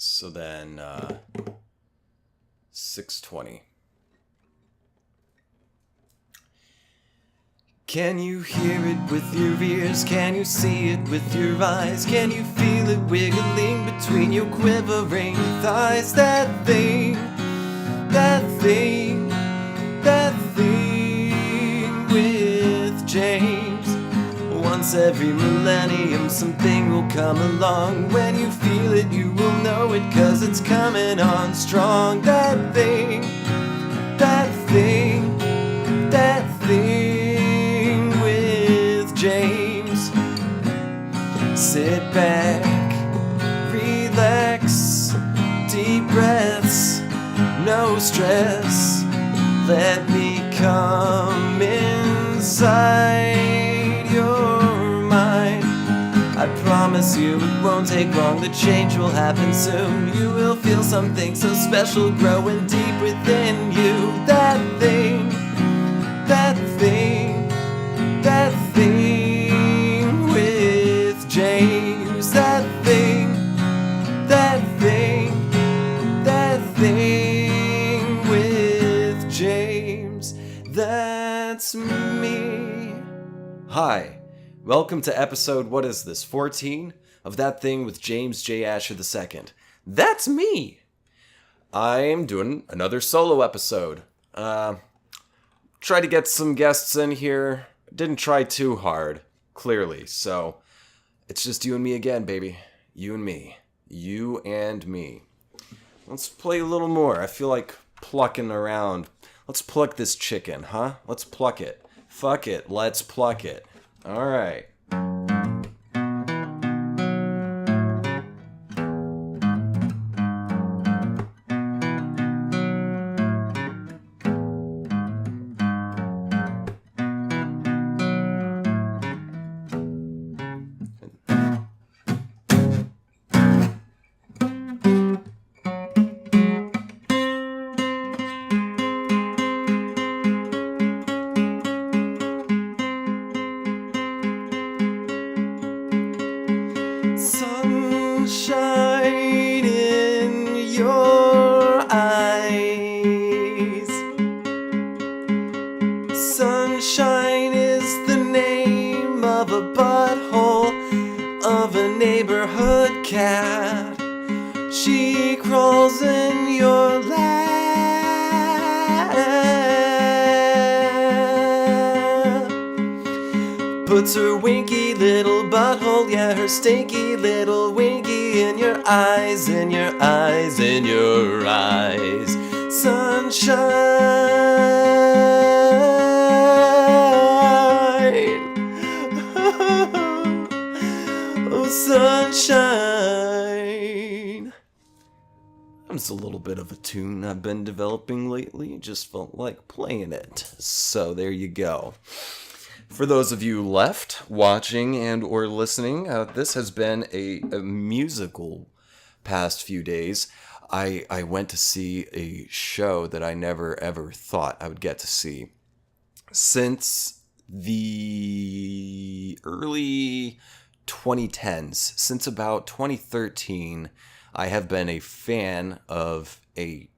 So then, 6:20. Can you hear it with your ears? Can you see it with your eyes? Can you feel it wiggling between your quivering thighs? That thing with James. Once every millennium something will come along. When you feel it you will know it, 'cause it's coming on strong. That thing with James. Sit back, relax, deep breaths, no stress. Let me come inside your mind. I promise you it won't take long, the change will happen soon. You will feel something so special growing deep within you. That thing with James. That thing with James. That's me. Hi, welcome to episode, 14 of That Thing with James J. Asher II. That's me. I'm doing another solo episode. Try to get some guests in here. Didn't try too hard, clearly, so it's just you and me again, baby. You and me. You and me. Let's play a little more. I feel like plucking around. Let's pluck this chicken, huh? Let's pluck it. Fuck it, let's pluck it. Alright. Sunshine in your eyes. Sunshine is the name of a butthole of a neighborhood cat. She crawls in your lap, puts her winky little butthole, yeah, her stinky little winky in your eyes, in your eyes, in your eyes. Sunshine, oh sunshine. It's a little bit of a tune I've been developing lately, just felt like playing it, so there you go. For those of you left watching and or listening, this has been a musical past few days. I went to see a show that I never ever thought I would get to see. Since the early 2010s, since about 2013, I have been a fan of a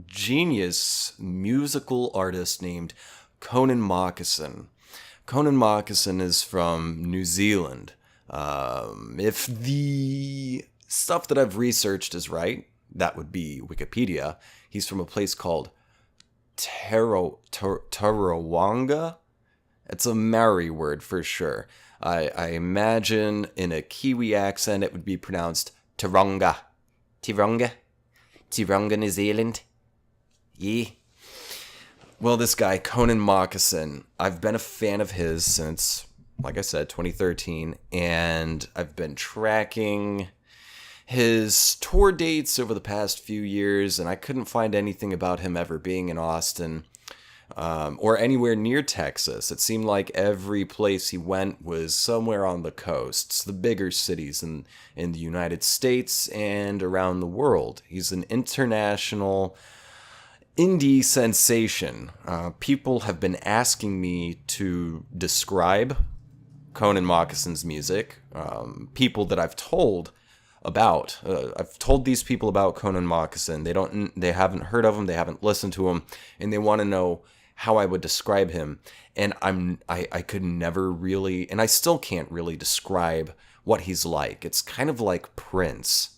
genius musical artist named Connan Mockasin. Connan Mockasin is from New Zealand. If the stuff that I've researched is right, that would be Wikipedia. He's from a place called Tarawanga. It's a Maori word for sure. I imagine in a Kiwi accent it would be pronounced Taronga. Taronga, New Zealand. Yeah. Well, this guy, Connan Mockasin, I've been a fan of his since, like I said, 2013, and I've been tracking his tour dates over the past few years, and I couldn't find anything about him ever being in Austin or anywhere near Texas. It seemed like every place he went was somewhere on the coasts, the bigger cities in the United States and around the world. He's an international indie sensation. People have been asking me to describe Connan Mockasin's music. People that I've told about. I've told these people about Connan Mockasin. They haven't heard of him, they haven't listened to him, and they want to know how I would describe him. And I could never really, and I still can't really describe what he's like. It's kind of like Prince.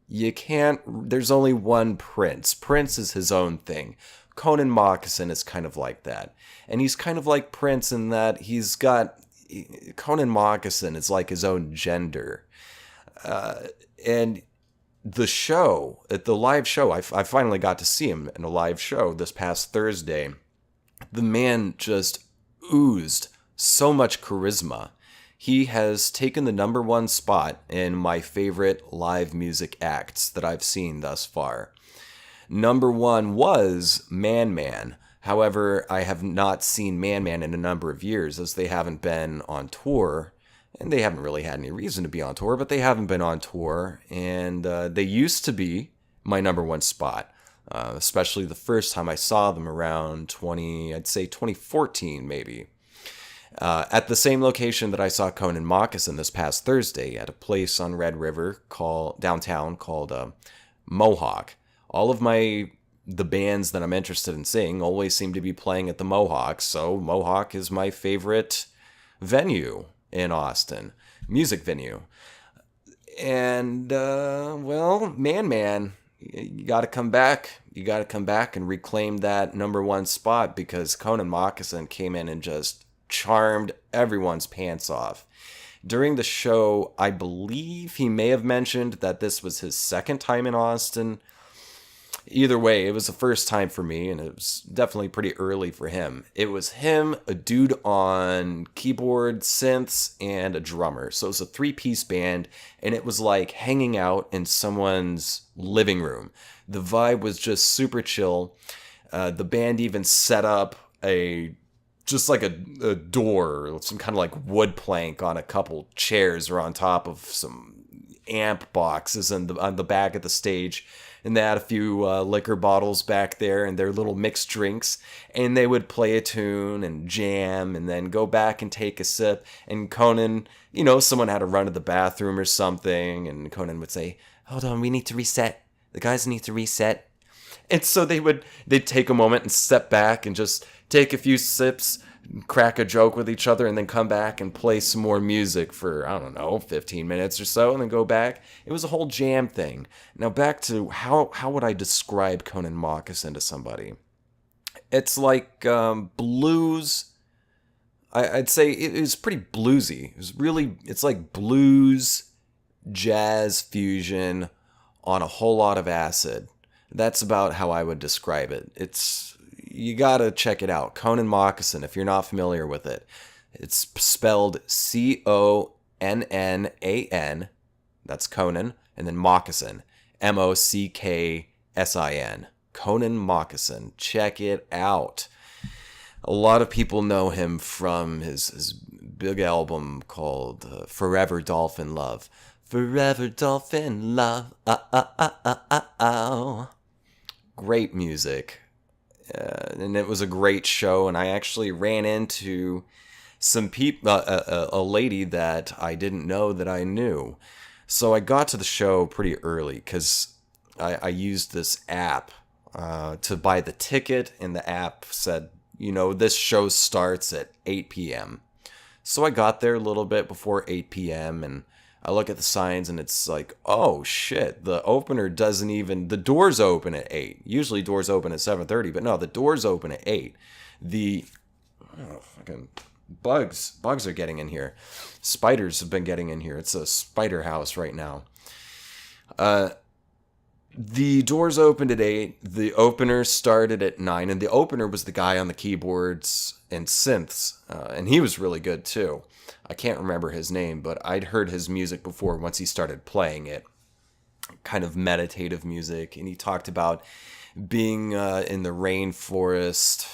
There's only one Prince. Prince is his own thing. Connan Mockasin is kind of like that. And he's kind of like Prince in that Connan Mockasin is like his own gender. And the live show, I finally got to see him in a live show this past Thursday. The man just oozed so much charisma. He has taken the number one spot in my favorite live music acts that I've seen thus far. Number one was Man Man. However, I have not seen Man Man in a number of years as they haven't been on tour. And they haven't really had any reason to be on tour, but they haven't been on tour. And they used to be my number one spot, especially the first time I saw them around 2014 maybe. At the same location that I saw Connan Mockasin this past Thursday at a place on Red River downtown called Mohawk. All of the bands that I'm interested in seeing always seem to be playing at the Mohawk, so Mohawk is my favorite venue in Austin, music venue. And, Man, you got to come back. You got to come back and reclaim that number one spot because Connan Mockasin came in and just charmed everyone's pants off. During the show, I believe he may have mentioned that this was his second time in Austin. Either way, it was the first time for me, and it was definitely pretty early for him. It was him, a dude on keyboard, synths, and a drummer. So it was a three-piece band, and it was like hanging out in someone's living room. The vibe was just super chill. The band even set up a door, some kind of like wood plank on a couple chairs or on top of some amp boxes on the back of the stage. And they had a few liquor bottles back there and their little mixed drinks. And they would play a tune and jam and then go back and take a sip. And Connan, someone had to run to the bathroom or something. And Connan would say, "Hold on, we need to reset. The guys need to reset." And so they'd take a moment and step back and just take a few sips, crack a joke with each other, and then come back and play some more music for, 15 minutes or so, and then go back. It was a whole jam thing. Now back to how would I describe Connan Mockasin to somebody? It's like blues. I'd say it was pretty bluesy. It's like blues, jazz fusion on a whole lot of acid. That's about how I would describe it. You gotta check it out. Connan Mockasin, if you're not familiar with it. It's spelled Connan, that's Connan, and then Mockasin, Mocksin. Connan Mockasin. Check it out. A lot of people know him from his big album called Forever Dolphin Love. Forever Dolphin Love. Great music. And it was a great show, and I actually ran into some people, a lady that I didn't know that I knew. So I got to the show pretty early because I used this app to buy the ticket, and the app said, this show starts at 8 p.m. So I got there a little bit before 8 p.m., and I look at the signs and it's like, oh shit, the doors open at 8. Usually doors open at 7:30, but no, the doors open at 8. Fucking bugs are getting in here. Spiders have been getting in here. It's a spider house right now. The doors opened at 8. The opener started at 9, and the opener was the guy on the keyboards and synths, and he was really good too. I can't remember his name, but I'd heard his music before once he started playing it. Kind of meditative music, and he talked about being in the rainforest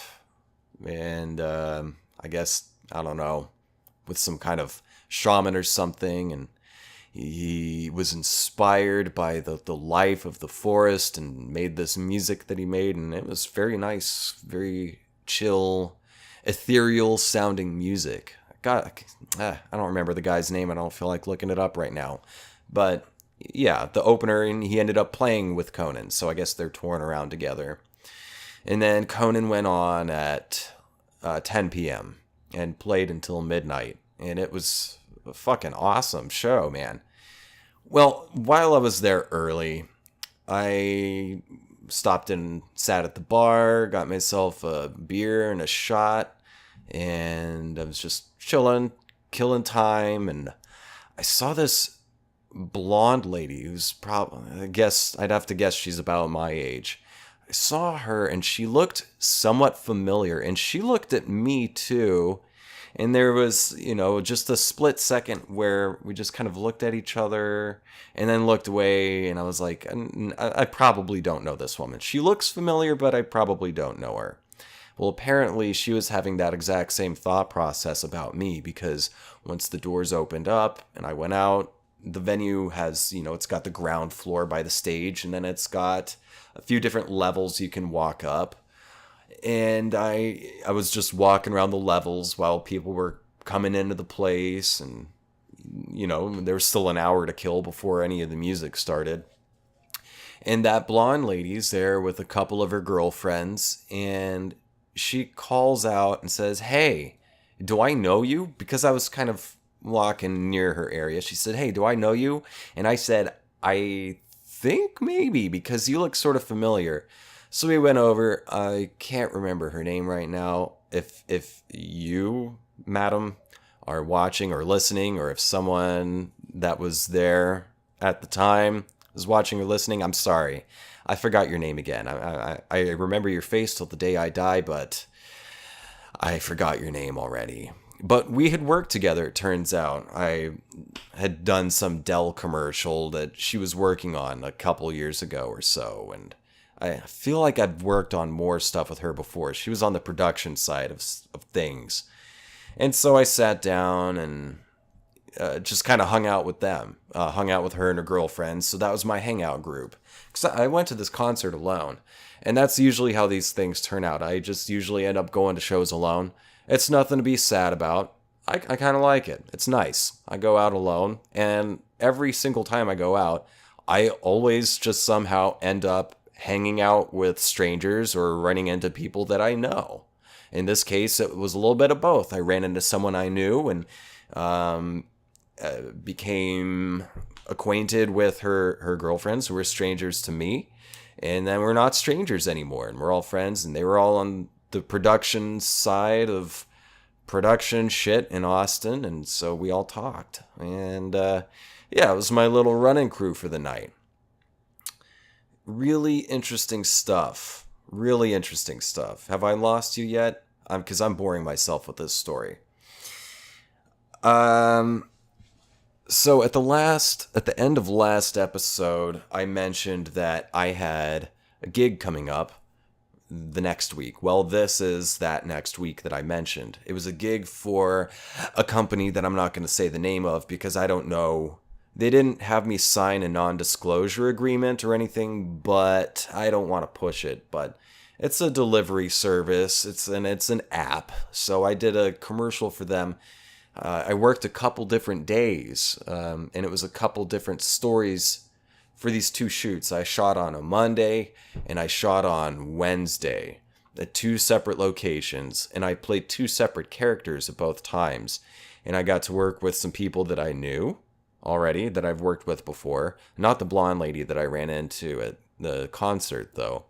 and I guess, I don't know, with some kind of shaman or something, and he was inspired by the life of the forest and made this music that he made, and it was very nice, very chill, ethereal sounding music. I don't remember the guy's name. I don't feel like looking it up right now. But Yeah, the opener, and he ended up playing with Conan, so I guess they're touring around together. And then Conan went on at 10 p.m. and played until midnight, and it was a fucking awesome show, man. Well, while I was there early, I stopped and sat at the bar, got myself a beer and a shot, and I was just chilling, killing time, and I saw this blonde lady who's probably, I guess, I'd have to guess she's about my age. I saw her and she looked somewhat familiar, and she looked at me too. And there was, just a split second where we just kind of looked at each other and then looked away. And I was like, I probably don't know this woman. She looks familiar, but I probably don't know her. Well, apparently she was having that exact same thought process about me, because once the doors opened up and I went out, the venue has, it's got the ground floor by the stage, and then it's got a few different levels you can walk up. And I was just walking around the levels while people were coming into the place, and there was still an hour to kill before any of the music started. And that blonde lady's there with a couple of her girlfriends, and she calls out and says, "Hey, do I know you?" Because I was kind of walking near her area. She said, "Hey, do I know you?" And I said, "I think maybe, because you look sort of familiar." So we went over. I can't remember her name right now. If you, madam, are watching or listening, or if someone that was there at the time was watching or listening, I'm sorry. I forgot your name again. I remember your face till the day I die, but I forgot your name already. But we had worked together, it turns out. I had done some Dell commercial that she was working on a couple years ago or so, and I feel like I'd worked on more stuff with her before. She was on the production side of things. And so I sat down and just kind of hung out with them. Hung out with her and her girlfriends. So that was my hangout group. Because I went to this concert alone. And that's usually how these things turn out. I just usually end up going to shows alone. It's nothing to be sad about. I kind of like it. It's nice. I go out alone. And every single time I go out, I always just somehow end up hanging out with strangers or running into people that I know. In this case, it was a little bit of both. I ran into someone I knew and became acquainted with her girlfriends, who were strangers to me. And then we're not strangers anymore, and we're all friends, and they were all on the production side of production shit in Austin, and so we all talked. And yeah, it was my little running crew for the night. Really interesting stuff. Really interesting stuff. Have I lost you yet? Because I'm boring myself with this story. So at the end of last episode, I mentioned that I had a gig coming up the next week. Well, this is that next week that I mentioned. It was a gig for a company that I'm not going to say the name of, because I don't know. They didn't have me sign a non-disclosure agreement or anything, but I don't want to push it. But it's a delivery service. It's an app. So I did a commercial for them. I worked a couple different days, and it was a couple different stories for these two shoots. I shot on a Monday and I shot on Wednesday at two separate locations, and I played two separate characters at both times. And I got to work with some people that I knew already, that I've worked with before. Not the blonde lady that I ran into at the concert, though.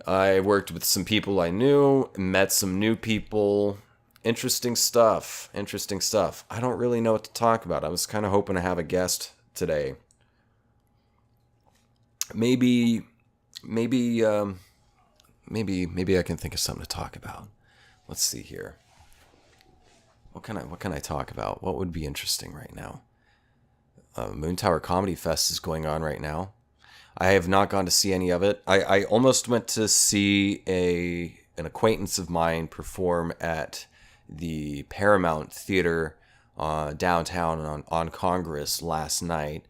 I worked with some people I knew, met some new people. Interesting stuff. Interesting stuff. I don't really know what to talk about. I was kind of hoping to have a guest today. Maybe I can think of something to talk about. Let's see here. What can I talk about? What would be interesting right now? Moon Tower Comedy Fest is going on right now. I have not gone to see any of it. I almost went to see an acquaintance of mine perform at the Paramount Theater downtown on Congress last night.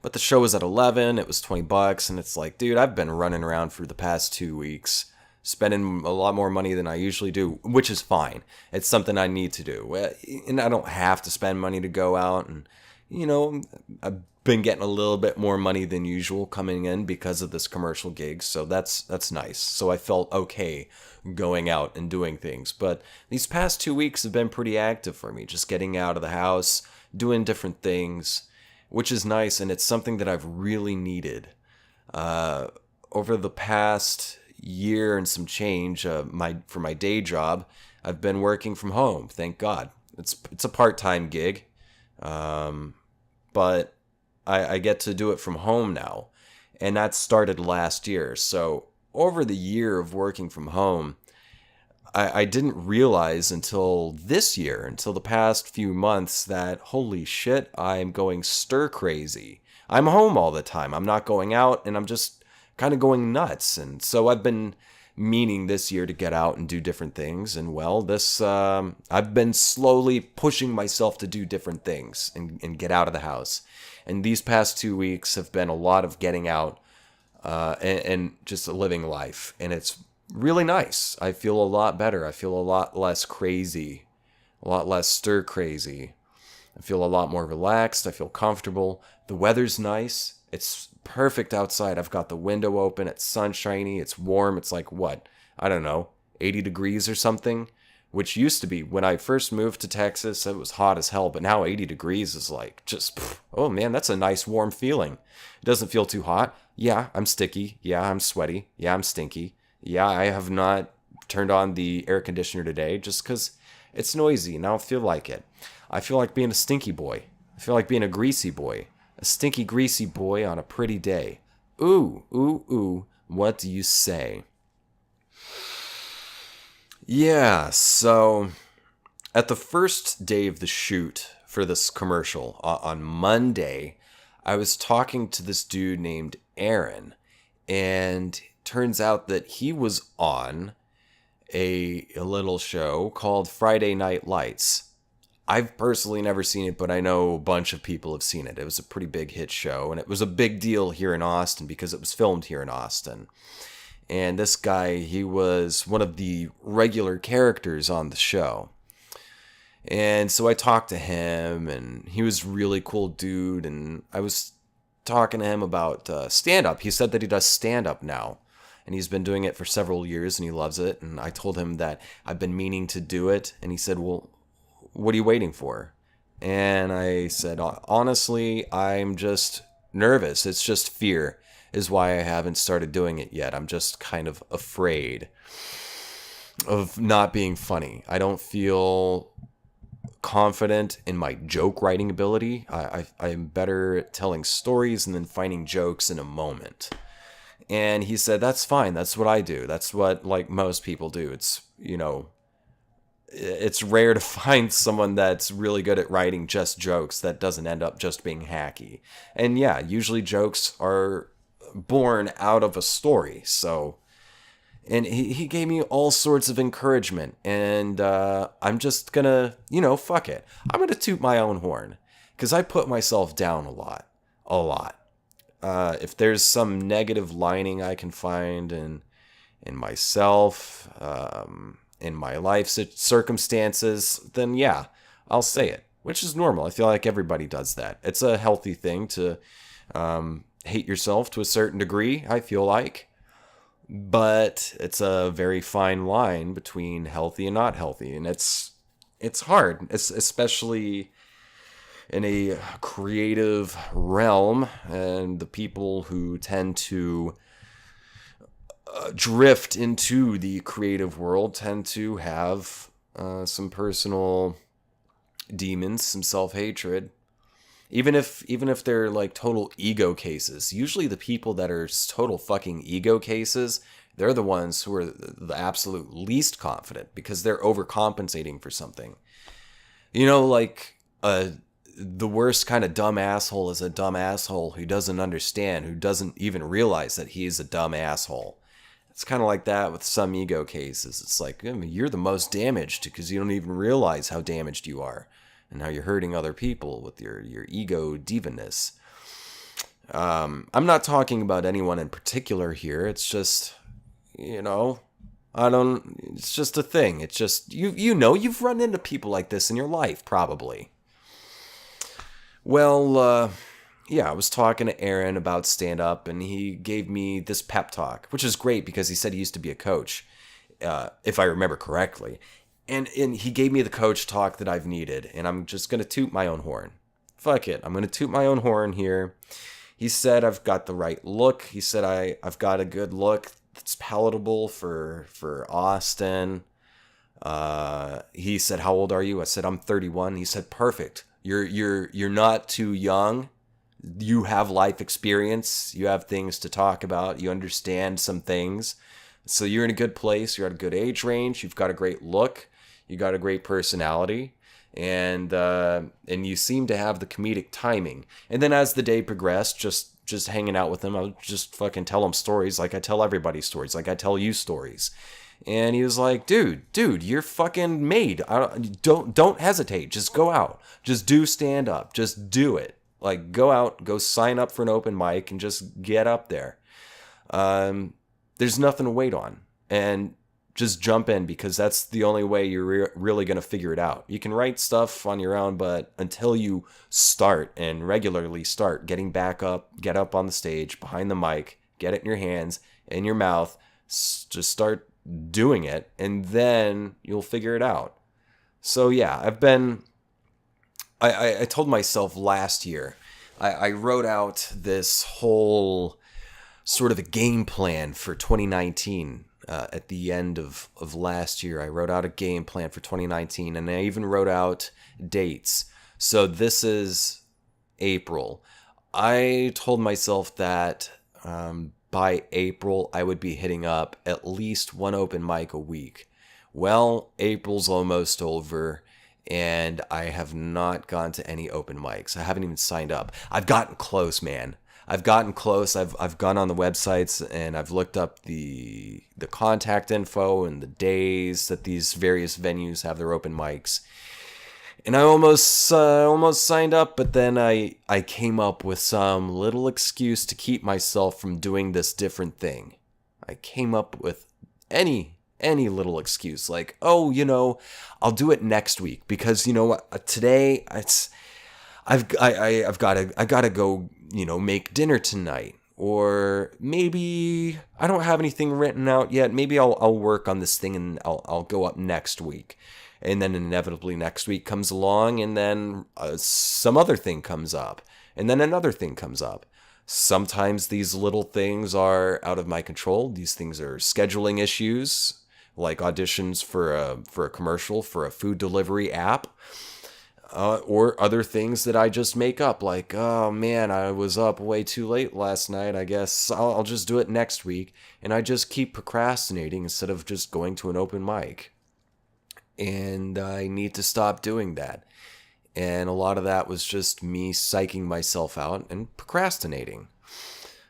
But the show was at 11. It was $20, and it's like, dude, I've been running around for the past 2 weeks, spending a lot more money than I usually do, which is fine. It's something I need to do. And I don't have to spend money to go out. And, I've been getting a little bit more money than usual coming in because of this commercial gig, so that's nice. So I felt okay going out and doing things. But these past 2 weeks have been pretty active for me, just getting out of the house, doing different things, which is nice, and it's something that I've really needed. Over the past year and some change, for my day job, I've been working from home. Thank God. It's a part-time gig, but I get to do it from home now, and that started last year. So over the year of working from home, I didn't realize until this year, until the past few months, that holy shit, I'm going stir crazy. I'm home all the time. I'm not going out, and I'm just kind of going nuts. And so I've been meaning this year to get out and do different things. And well, I've been slowly pushing myself to do different things and get out of the house. And these past 2 weeks have been a lot of getting out and just living life. And it's really nice. I feel a lot better. I feel a lot less crazy, a lot less stir crazy. I feel a lot more relaxed. I feel comfortable. The weather's nice. It's perfect outside. I've got the window open. It's sunshiny. It's warm. It's like, what? I don't know, 80 degrees or something, which used to be, when I first moved to Texas, it was hot as hell. But now 80 degrees is like just, oh man, that's a nice warm feeling. It doesn't feel too hot. Yeah, I'm sticky. Yeah, I'm sweaty. Yeah, I'm stinky. Yeah, I have not turned on the air conditioner today just because it's noisy and I don't feel like it. I feel like being a stinky boy. I feel like being a greasy boy. A stinky, greasy boy on a pretty day. Ooh, ooh, ooh. What do you say? Yeah, so at the first day of the shoot for this commercial, on Monday, I was talking to this dude named Aaron, and turns out that he was on a little show called Friday Night Lights. I've personally never seen it, but I know a bunch of people have seen it. It was a pretty big hit show, and it was a big deal here in Austin because it was filmed here in Austin. And this guy, he was one of the regular characters on the show. And so I talked to him, and he was a really cool dude, and I was talking to him about stand-up. He said that he does stand-up now, and he's been doing it for several years, and he loves it. And I told him that I've been meaning to do it, and he said, well, what are you waiting for? And I said, honestly, I'm just nervous. It's just fear is why I haven't started doing it yet. I'm just kind of afraid of not being funny. I don't feel confident in my joke writing ability. I'm better at telling stories and then finding jokes in a moment. And he said, that's fine. That's what I do. That's what, like, most people do. It's, it's rare to find someone that's really good at writing just jokes that doesn't end up just being hacky. And yeah, usually jokes are born out of a story. So, and he gave me all sorts of encouragement, and I'm just gonna, fuck it. I'm gonna toot my own horn, because I put myself down a lot. If there's some negative lining I can find in myself, in my life circumstances, then yeah, I'll say it, which is normal. I feel like everybody does that. It's a healthy thing to hate yourself to a certain degree, I feel like. But it's a very fine line between healthy and not healthy. And it's hard, especially in a creative realm, and the people who tend to drift into the creative world tend to have some personal demons, some self-hatred. Even if they're like total ego cases, usually the people that are total fucking ego cases, they're the ones who are the absolute least confident because they're overcompensating for something. The worst kind of dumb asshole is a dumb asshole who doesn't understand, who doesn't even realize that he's a dumb asshole. It's kind of like that with some ego cases. It's like, you're the most damaged because you don't even realize how damaged you are and how you're hurting other people with your ego divaness. I'm not talking about anyone in particular here. It's just, it's just a thing. It's just, you've run into people like this in your life, probably. Well, yeah, I was talking to Aaron about stand up, and he gave me this pep talk, which is great because he said he used to be a coach, if I remember correctly. And he gave me the coach talk that I've needed, and I'm just going to toot my own horn. Fuck it. I'm going to toot my own horn here. He said I've got the right look. He said I've got a good look that's palatable for Austin. He said, "How old are you?" I said, "I'm 31." He said, "Perfect. You're not too young. You have life experience. You have things to talk about. You understand some things. So you're in a good place. You're at a good age range. You've got a great look. You got a great personality, and you seem to have the comedic timing." And then as the day progressed, just hanging out with him, I would just fucking tell him stories like I tell everybody stories, like I tell you stories. And he was like, dude, you're fucking made. Don't hesitate. Just go out. Just do stand up. Just do it. Like, go out, go sign up for an open mic, and just get up there. There's nothing to wait on. And just jump in, because that's the only way you're really going to figure it out. You can write stuff on your own, but until you start and regularly start getting back up, get up on the stage, behind the mic, get it in your hands, in your mouth, just start doing it, and then you'll figure it out. So yeah, I told myself last year, I wrote out this whole sort of a game plan for 2019. At the end of last year, I wrote out a game plan for 2019, and I even wrote out dates. So this is April. I told myself that by April, I would be hitting up at least one open mic a week. Well, April's almost over, and I have not gone to any open mics. I haven't even signed up. I've gotten close, man. I've gotten close. I've gone on the websites and I've looked up the contact info and the days that these various venues have their open mics. And I almost signed up, but then I came up with some little excuse to keep myself from doing this different thing. I came up with any little excuse, like, oh, I'll do it next week, because you know what, today I've got to go, make dinner tonight. Or maybe I don't have anything written out yet. Maybe I'll work on this thing and I'll go up next week. And then inevitably next week comes along, and then some other thing comes up. And then another thing comes up. Sometimes these little things are out of my control. These things are scheduling issues, like auditions for a commercial for a food delivery app. Or other things that I just make up, like, oh man, I was up way too late last night. I guess I'll just do it next week. And I just keep procrastinating instead of just going to an open mic. And I need to stop doing that. And a lot of that was just me psyching myself out and procrastinating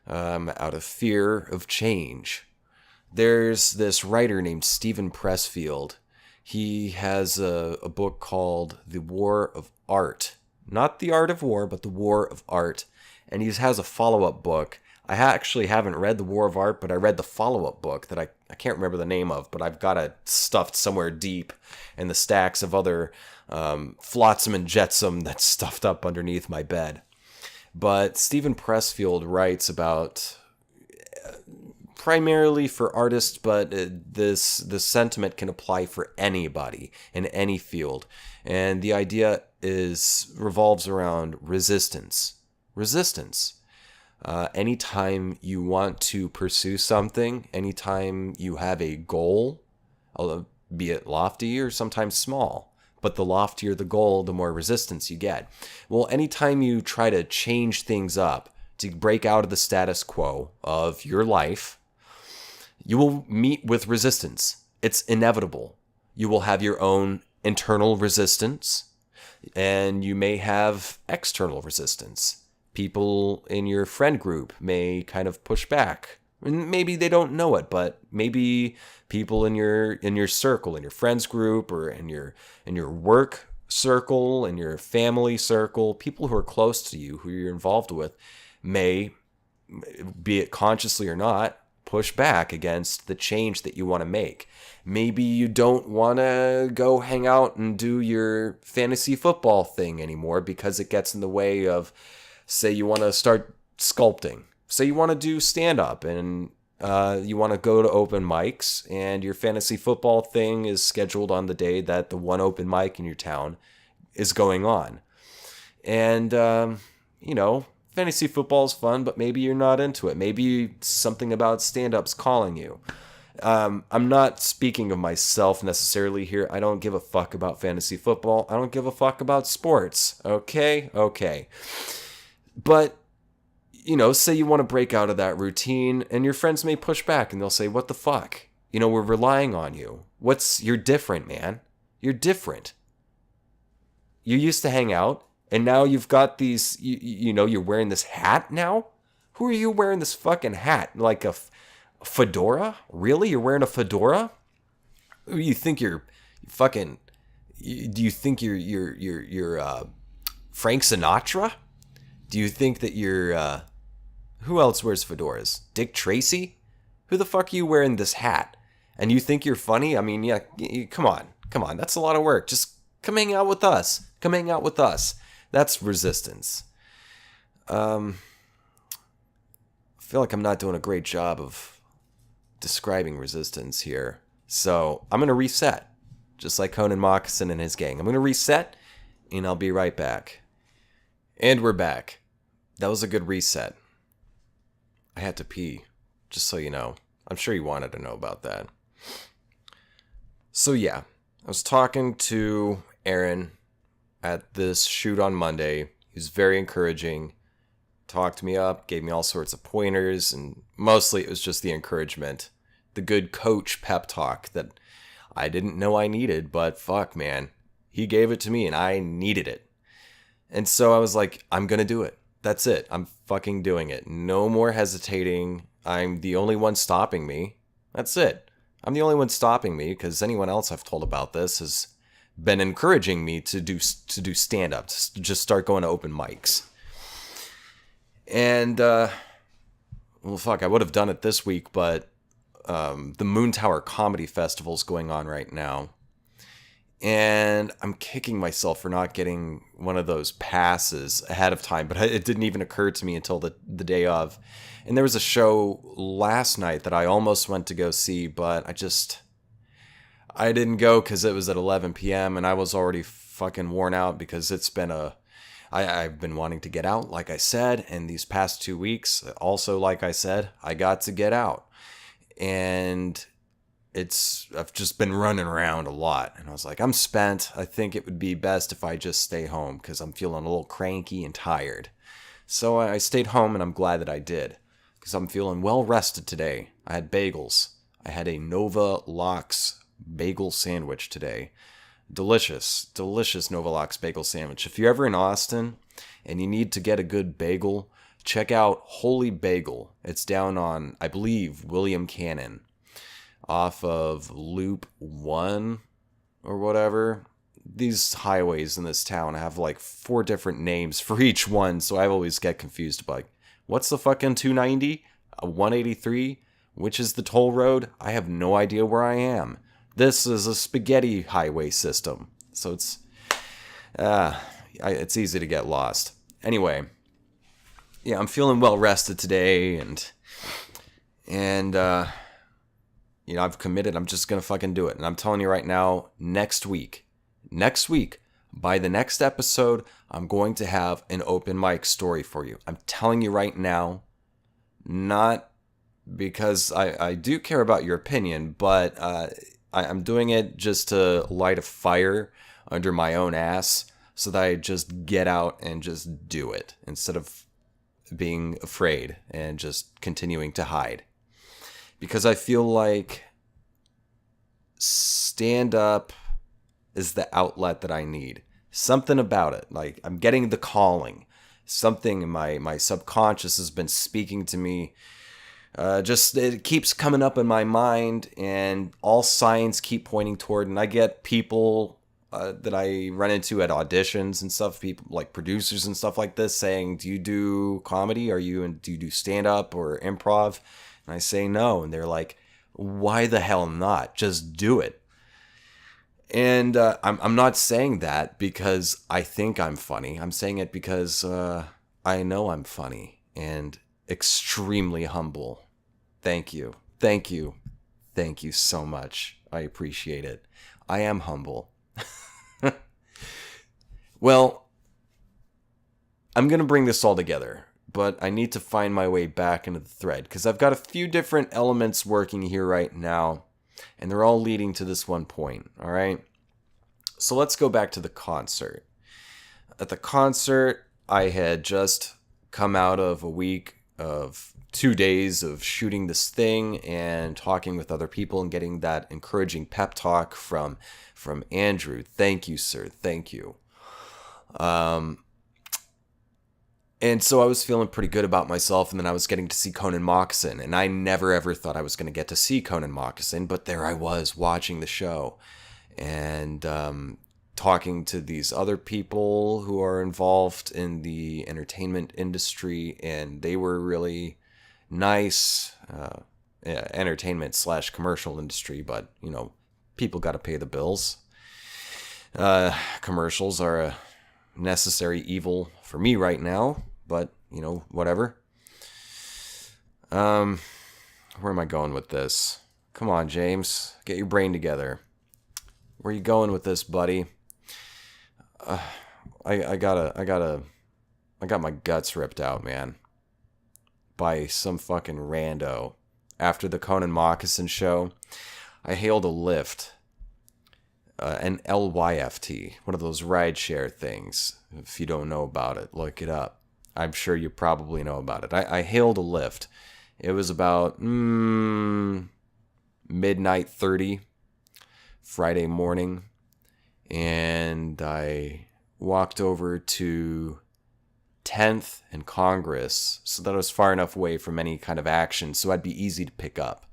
out of fear of change. There's this writer named Steven Pressfield. He has a book called The War of Art. Not The Art of War, but The War of Art. And he has a follow-up book. I actually haven't read The War of Art, but I read the follow-up book that I can't remember the name of, but I've got it stuffed somewhere deep in the stacks of other flotsam and jetsam that's stuffed up underneath my bed. But Steven Pressfield writes about primarily for artists, but this sentiment can apply for anybody in any field. And the idea revolves around resistance. Resistance. Anytime you want to pursue something, anytime you have a goal, be it lofty or sometimes small, but the loftier the goal, the more resistance you get. Well, anytime you try to change things up, to break out of the status quo of your life, you will meet with resistance. It's inevitable. You will have your own internal resistance, and you may have external resistance. People in your friend group may kind of push back. And maybe they don't know it, but maybe people in your circle, in your friends group, or in your work circle, in your family circle, people who are close to you, who you're involved with, may, be it consciously or not, push back against the change that you want to make. Maybe you don't want to go hang out and do your fantasy football thing anymore because it gets in the way of, say you want to start sculpting. Say you want to do stand-up and you want to go to open mics, and your fantasy football thing is scheduled on the day that the one open mic in your town is going on. And, fantasy football is fun, but maybe you're not into it. Maybe something about stand-up's calling you. I'm not speaking of myself necessarily here. I don't give a fuck about fantasy football. I don't give a fuck about sports. Okay. But, say you want to break out of that routine, and your friends may push back and they'll say, what the fuck? We're relying on you. You're different, man. You're different. You used to hang out, and now you've got these, you're wearing this hat now? Who are you wearing this fucking hat? Like a fedora? Really? You're wearing a fedora? Who you think you're fucking... Do you think you're Frank Sinatra? Do you think that you're... who else wears fedoras? Dick Tracy? Who the fuck are you wearing this hat? And you think you're funny? I mean, yeah, come on. That's a lot of work. Just come hang out with us. That's resistance. I feel like I'm not doing a great job of describing resistance here. So I'm going to reset. Just like Connan Mockasin and his gang. I'm going to reset, and I'll be right back. And we're back. That was a good reset. I had to pee, just so you know. I'm sure you wanted to know about that. So yeah, I was talking to Aaron at this shoot on Monday. He was very encouraging. Talked me up, gave me all sorts of pointers, and mostly it was just the encouragement. The good coach pep talk that I didn't know I needed, but fuck, man. He gave it to me, and I needed it. And so I was like, I'm gonna do it. That's it. I'm fucking doing it. No more hesitating. I'm the only one stopping me. That's it. I'm the only one stopping me, because anyone else I've told about this has been encouraging me to do stand-up, to just start going to open mics. And, I would have done it this week, but the Moon Tower Comedy Festival is going on right now. And I'm kicking myself for not getting one of those passes ahead of time, but it didn't even occur to me until the day of. And there was a show last night that I almost went to go see, but I didn't go because it was at 11 p.m. and I was already fucking worn out because I've been wanting to get out, like I said, and these past 2 weeks, also, like I said, I got to get out. And I've just been running around a lot, and I was like, I'm spent. I think it would be best if I just stay home because I'm feeling a little cranky and tired. So I stayed home, and I'm glad that I did because I'm feeling well rested today. I had bagels. I had a Nova Lox bagel sandwich today. Delicious Nova Lox bagel sandwich. If you're ever in Austin and you need to get a good bagel, check out Holy Bagel. It's down on, I believe, William Cannon, off of Loop 1 or whatever. These highways in this town have like 4 different names for each one, so I always get confused about, what's the fucking 290? 183? Which is the toll road? I have no idea where I am. This is a spaghetti highway system, so it's easy to get lost. Anyway, yeah, I'm feeling well rested today, and I've committed. I'm just gonna fucking do it. And I'm telling you right now, next week, by the next episode, I'm going to have an open mic story for you. I'm telling you right now, not because I do care about your opinion, but I'm doing it just to light a fire under my own ass so that I just get out and just do it instead of being afraid and just continuing to hide. Because I feel like stand-up is the outlet that I need. Something about it. Like, I'm getting the calling. Something in my subconscious has been speaking to me. It keeps coming up in my mind, and all signs keep pointing toward, and I get people that I run into at auditions and stuff, people like producers and stuff like this saying, do you do comedy? Do you do stand-up or improv? And I say no. And they're like, why the hell not? Just do it. And I'm not saying that because I think I'm funny. I'm saying it because I know I'm funny and extremely humble. Thank you. Thank you. Thank you so much. I appreciate it. I am humble. Well, I'm going to bring this all together, but I need to find my way back into the thread because I've got a few different elements working here right now, and they're all leading to this one point, all right? So let's go back to the concert. At the concert, I had just come out of a week of 2 days of shooting this thing and talking with other people and getting that encouraging pep talk from Andrew. Thank you, sir. Thank you. And so I was feeling pretty good about myself, and then I was getting to see Connan Mockasin, and I never ever thought I was going to get to see Connan Mockasin, but there I was watching the show and talking to these other people who are involved in the entertainment industry, and they were really nice. Entertainment / commercial industry, but you know, people got to pay the bills. Commercials are a necessary evil for me right now, but you know, whatever. Where am I going with this? Come on, James, get your brain together. Where are you going with this, buddy? I got my guts ripped out, man, by some fucking rando. After the Connan Mockasin show, I hailed a Lyft, an LYFT, one of those rideshare things. If you don't know about it, look it up. I'm sure you probably know about it. I hailed a Lyft. It was about midnight 30, Friday morning, and I walked over to 10th and Congress so that I was far enough away from any kind of action so I'd be easy to pick up.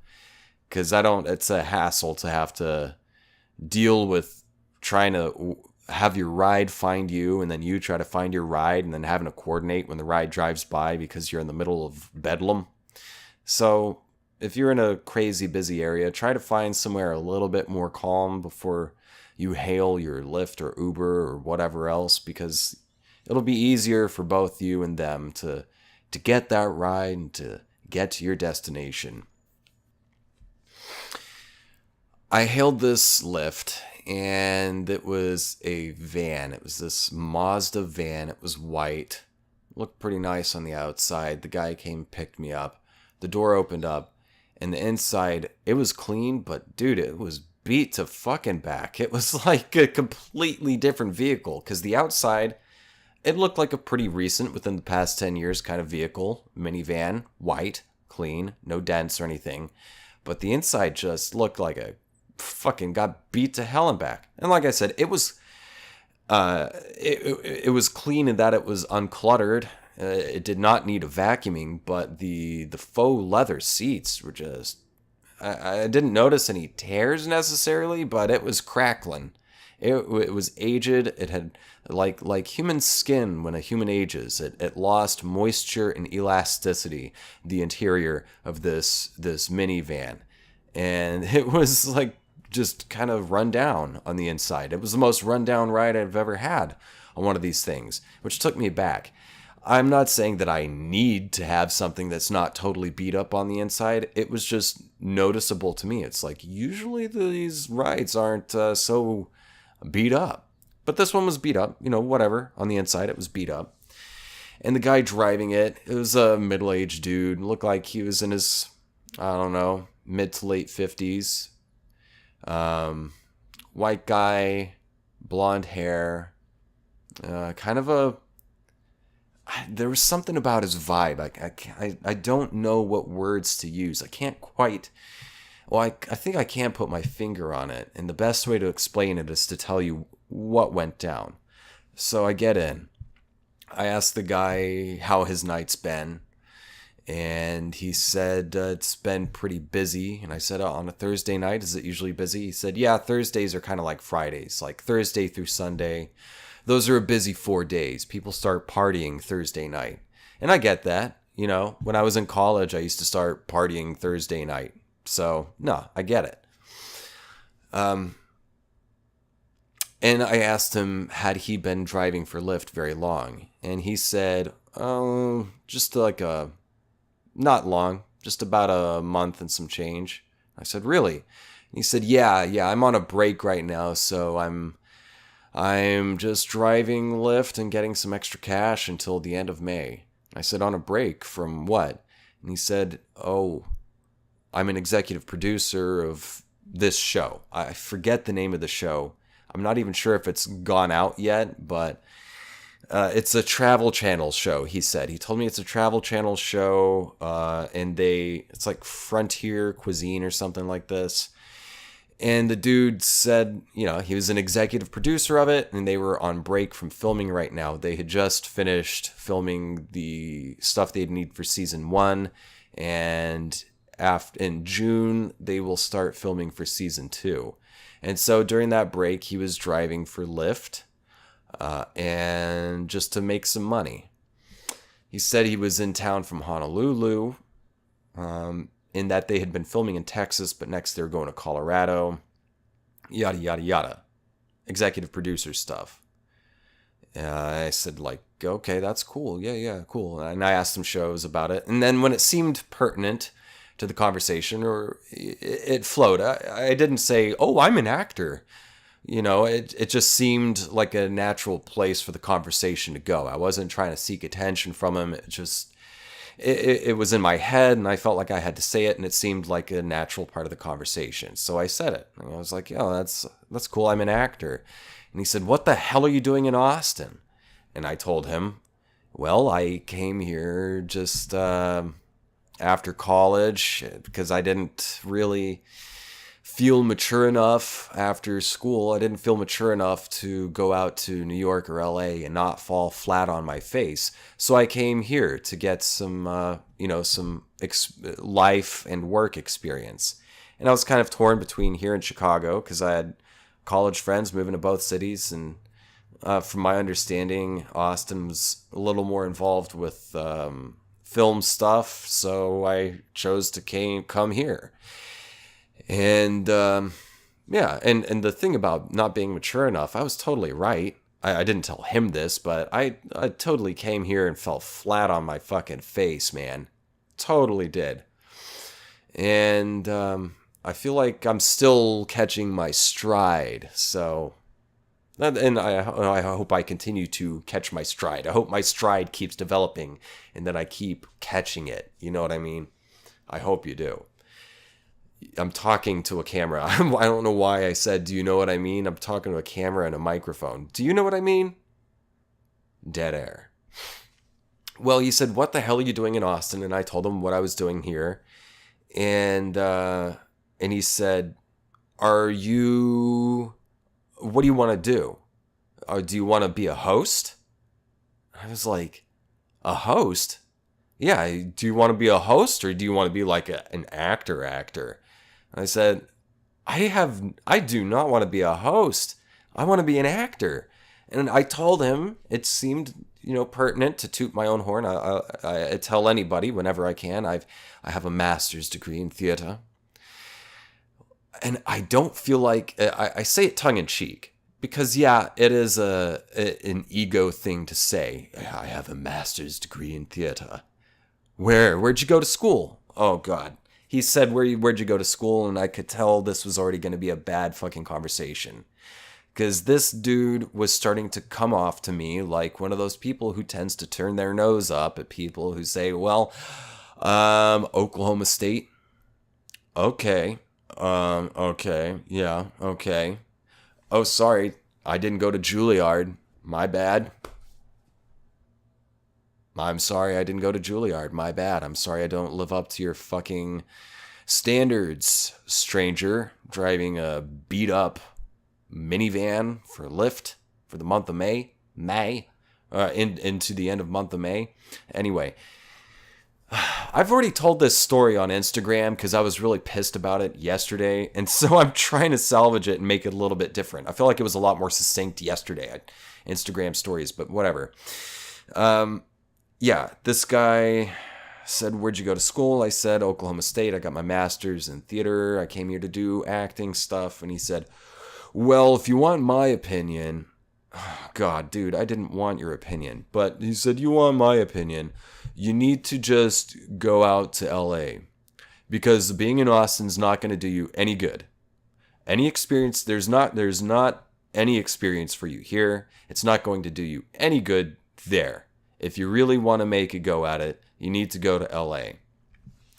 Because it's a hassle to have to deal with trying to have your ride find you and then you try to find your ride and then having to coordinate when the ride drives by because you're in the middle of bedlam. So if you're in a crazy busy area, try to find somewhere a little bit more calm before you hail your Lyft or Uber or whatever else, because it'll be easier for both you and them to get that ride and to get to your destination. I hailed this Lyft, and it was a van. It was this Mazda van. It was white. Looked pretty nice on the outside. The guy came, picked me up. The door opened up, and the inside, it was clean, but dude, it was beat to fucking back. It was like a completely different vehicle, because the outside, it looked like a pretty recent, within the past 10 years kind of vehicle. Minivan, white, clean, no dents or anything. But the inside just looked like a fucking got beat to hell and back. And like I said, it was it was clean in that it was uncluttered. It did not need a vacuuming, but the faux leather seats were just, I didn't notice any tears necessarily, but it was crackling. It was aged. It had like human skin when a human ages. It lost moisture and elasticity, the interior of this minivan. And it was like just kind of run down on the inside. It was the most run down ride I've ever had on one of these things, which took me back. I'm not saying that I need to have something that's not totally beat up on the inside. It was just noticeable to me. It's like usually these rides aren't so beat up. But this one was beat up, you know, whatever. On the inside, it was beat up. And the guy driving it was a middle-aged dude. Looked like he was in his, I don't know, mid to late 50s. White guy, blonde hair, kind of a... There was something about his vibe. I don't know what words to use. I can't quite... Well, I think I can put my finger on it. And the best way to explain it is to tell you what went down. So I get in. I asked the guy how his night's been. And he said, it's been pretty busy. And I said, on a Thursday night, is it usually busy? He said, yeah, Thursdays are kind of like Fridays. Like Thursday through Sunday. Those are a busy 4 days. People start partying Thursday night. And I get that. You know, when I was in college, I used to start partying Thursday night. So, no, I get it. And I asked him, had he been driving for Lyft very long? And he said, oh, just like not long, just about a month and some change. I said, really? And he said, yeah, I'm on a break right now, so I'm just driving Lyft and getting some extra cash until the end of May. I said, on a break from what? And he said, oh, I'm an executive producer of this show. I forget the name of the show. I'm not even sure if it's gone out yet, but it's a Travel Channel show, he said. He told me it's a Travel Channel show, and it's like Frontier Cuisine or something like this. And the dude said, you know, he was an executive producer of it, and they were on break from filming right now. They had just finished filming the stuff they'd need for season 1, and in June, they will start filming for season 2. And so during that break, he was driving for Lyft, and just to make some money. He said he was in town from Honolulu, in that they had been filming in Texas, but next they were going to Colorado, yada, yada, yada. Executive producer stuff. I said, like, okay, that's cool. Yeah, cool. And I asked some shows about it. And then when it seemed pertinent to the conversation, or it flowed, I didn't say, oh, I'm an actor. You know, it just seemed like a natural place for the conversation to go. I wasn't trying to seek attention from him. It was in my head, and I felt like I had to say it, and it seemed like a natural part of the conversation. So I said it. And I was like, yeah, that's cool. I'm an actor. And he said, what the hell are you doing in Austin? And I told him, well, I came here just after college because I didn't really feel mature enough after school. I didn't feel mature enough to go out to New York or LA and not fall flat on my face. So I came here to get some life and work experience. And I was kind of torn between here and Chicago because I had college friends moving to both cities. And from my understanding, Austin was a little more involved with film stuff. So I chose to come here. And and the thing about not being mature enough, I was totally right. I didn't tell him this, but I totally came here and fell flat on my fucking face, man. Totally did. And I feel like I'm still catching my stride. So, and I hope I continue to catch my stride. I hope my stride keeps developing and that I keep catching it. You know what I mean? I hope you do. I'm talking to a camera. I don't know why I said, do you know what I mean? I'm talking to a camera and a microphone. Do you know what I mean? Dead air. Well, he said, what the hell are you doing in Austin? And I told him what I was doing here. And he said, what do you want to do? Do you want to be a host? I was like, a host? Yeah, do you want to be a host or do you want to be like an actor? I said, I do not want to be a host. I want to be an actor. And I told him it seemed, pertinent to toot my own horn. I tell anybody whenever I can. I have a master's degree in theater. And I don't feel like, I say it tongue in cheek. Because, yeah, it is an ego thing to say. I have a master's degree in theater. Where'd you go to school? Oh, God. He said, where'd you go to school? And I could tell this was already going to be a bad fucking conversation. Because this dude was starting to come off to me like one of those people who tends to turn their nose up at people who say, well, Oklahoma State. Okay. Okay. Yeah. Okay. Oh, sorry. I didn't go to Juilliard. My bad. I'm sorry I didn't go to Juilliard. My bad. I'm sorry I don't live up to your fucking standards, stranger. Driving a beat-up minivan for Lyft for the month of May. Into the end of month of May. Anyway, I've already told this story on Instagram because I was really pissed about it yesterday. And so I'm trying to salvage it and make it a little bit different. I feel like it was a lot more succinct yesterday at Instagram stories, but whatever. Yeah, this guy said, where'd you go to school? I said, Oklahoma State. I got my master's in theater. I came here to do acting stuff. And he said, well, if you want my opinion, God, dude, I didn't want your opinion. But he said, you want my opinion, you need to just go out to LA. Because being in Austin's not going to do you any good. Any experience, there's not any experience for you here. It's not going to do you any good there. If you really want to make a go at it, you need to go to LA.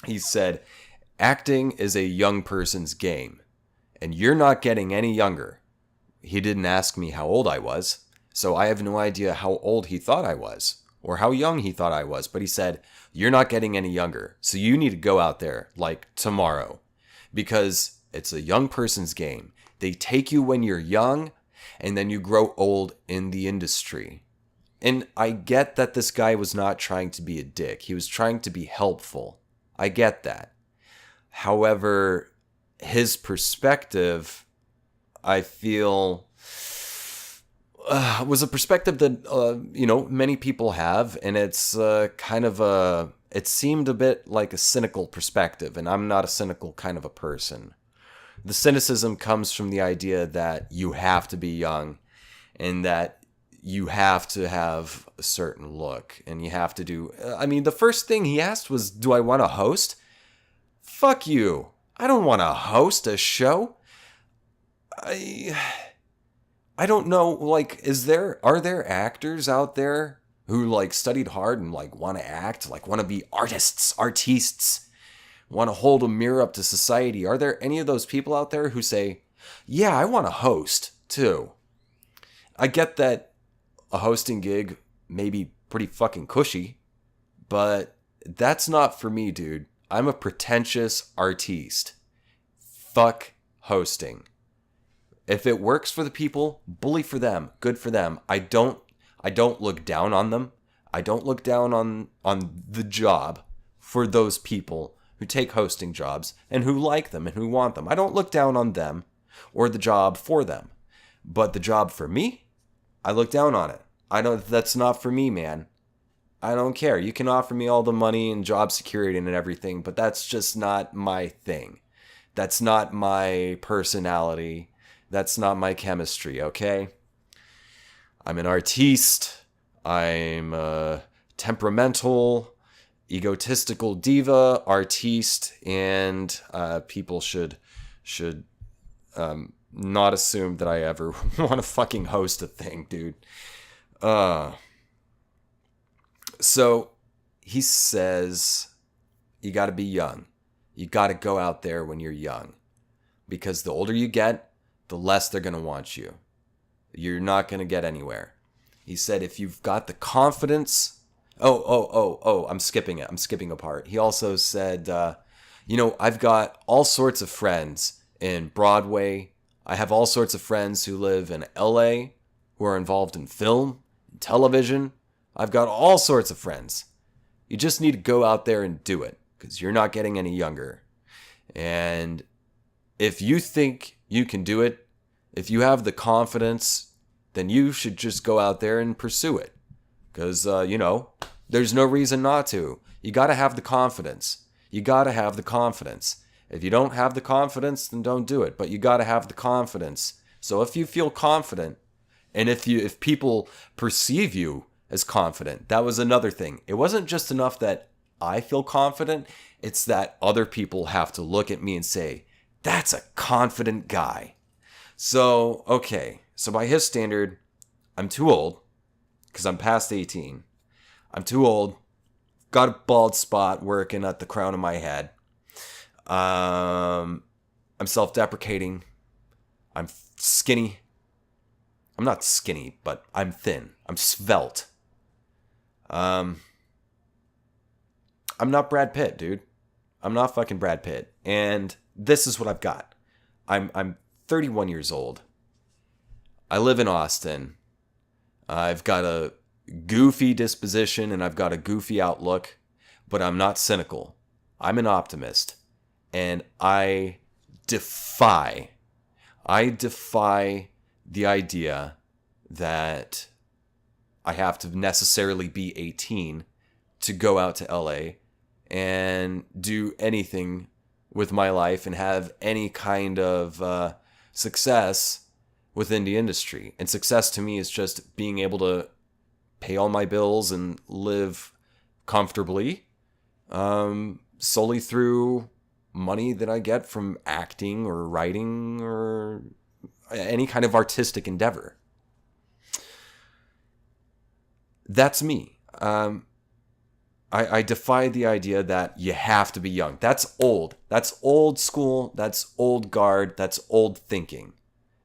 He said, acting is a young person's game, and you're not getting any younger. He didn't ask me how old I was, so I have no idea how old he thought I was, or how young he thought I was, but he said, you're not getting any younger, so you need to go out there, like, tomorrow, because it's a young person's game. They take you when you're young, and then you grow old in the industry. And I get that this guy was not trying to be a dick. He was trying to be helpful. I get that. However, his perspective, I feel, was a perspective that, many people have. And it's it seemed a bit like a cynical perspective. And I'm not a cynical kind of a person. The cynicism comes from the idea that you have to be young and that you have to have a certain look and you have to do... the first thing he asked was, do I want to host? Fuck you. I don't want to host a show. I don't know, like, are there actors out there who, like, studied hard and, like, want to act, like, want to be artists, want to hold a mirror up to society? Are there any of those people out there who say, yeah, I want to host, too? I get that a hosting gig may be pretty fucking cushy, but that's not for me, dude. I'm a pretentious artiste. Fuck hosting. If it works for the people, bully for them, good for them. I don't look down on them. I don't look down on the job for those people who take hosting jobs and who like them and who want them. I don't look down on them or the job for them. But the job for me, I look down on it. That's not for me, man. I don't care. You can offer me all the money and job security and everything, but that's just not my thing. That's not my personality. That's not my chemistry, okay? I'm an artiste. I'm a temperamental, egotistical diva, artiste, and people should not assume that I ever want to fucking host a thing, dude. So he says, you got to be young. You got to go out there when you're young, because the older you get, the less they're going to want you. You're not going to get anywhere. He said, if you've got the confidence, I'm skipping it. I'm skipping a part. He also said, I've got all sorts of friends in Broadway. I have all sorts of friends who live in LA, who are involved in film, television. I've got all sorts of friends. You just need to go out there and do it, because you're not getting any younger. And if you think you can do it, if you have the confidence, then you should just go out there and pursue it. Because, there's no reason not to. You got to have the confidence. You got to have the confidence. If you don't have the confidence, then don't do it. But you got to have the confidence. So if you feel confident, and if people perceive you as confident, that was another thing. It wasn't just enough that I feel confident. It's that other people have to look at me and say, that's a confident guy. So, okay. So by his standard, I'm too old, because I'm past 18. I'm too old. Got a bald spot working at the crown of my head. I'm self-deprecating. I'm skinny. I'm not skinny, but I'm thin. I'm svelte. I'm not Brad Pitt, dude. I'm not fucking Brad Pitt. And this is what I've got. I'm 31 years old. I live in Austin. I've got a goofy disposition and I've got a goofy outlook, but I'm not cynical. I'm an optimist. And I defy the idea that I have to necessarily be 18 to go out to LA and do anything with my life and have any kind of success within the industry. And success to me is just being able to pay all my bills and live comfortably, solely through money that I get from acting or writing or any kind of artistic endeavor. That's me. I defy the idea that you have to be young. That's old. That's old school. That's old guard. That's old thinking.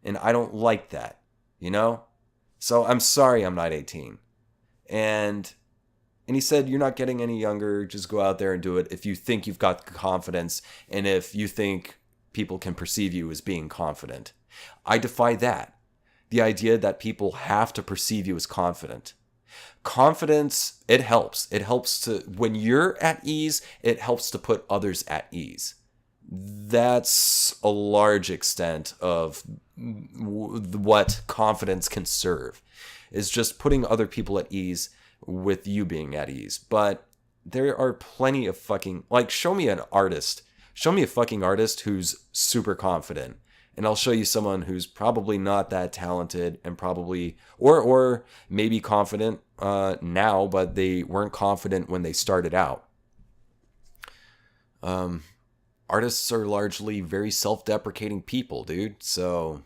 And I don't like that, you know? So I'm sorry I'm not 18. And he said, you're not getting any younger. Just go out there and do it if you think you've got the confidence and if you think people can perceive you as being confident. I defy that. The idea that people have to perceive you as confident. Confidence, it helps. It helps to, when you're at ease, it helps to put others at ease. That's a large extent of what confidence can serve, is just putting other people at ease with you being at ease. But there are plenty of fucking, like, show me an artist. Show me a fucking artist who's super confident. And I'll show you someone who's probably not that talented and probably, or maybe confident now, but they weren't confident when they started out. Artists are largely very self-deprecating people, dude. So,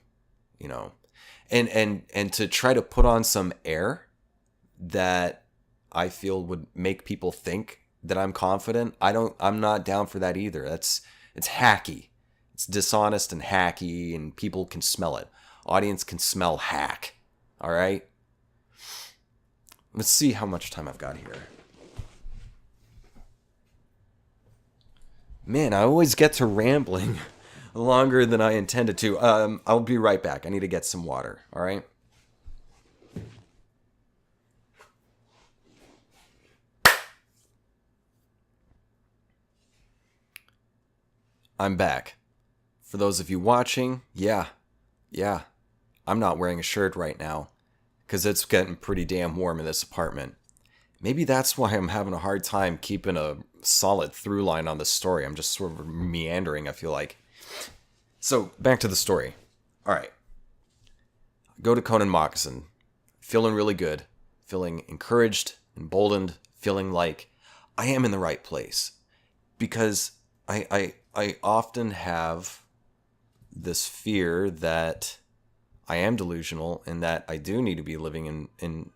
you know, and to try to put on some air that I feel would make people think that I'm confident, I'm not down for that either. It's hacky. It's dishonest and hacky, and people can smell it. Audience can smell hack. All right? Let's see how much time I've got here. Man, I always get to rambling longer than I intended to. I'll be right back. I need to get some water. All right? I'm back. For those of you watching, yeah, I'm not wearing a shirt right now because it's getting pretty damn warm in this apartment. Maybe that's why I'm having a hard time keeping a solid through line on the story. I'm just sort of meandering, I feel like. So, back to the story. All right. Go to Connan Mockasin. Feeling really good. Feeling encouraged, emboldened. Feeling like I am in the right place. Because I often have this fear that I am delusional and that I do need to be living in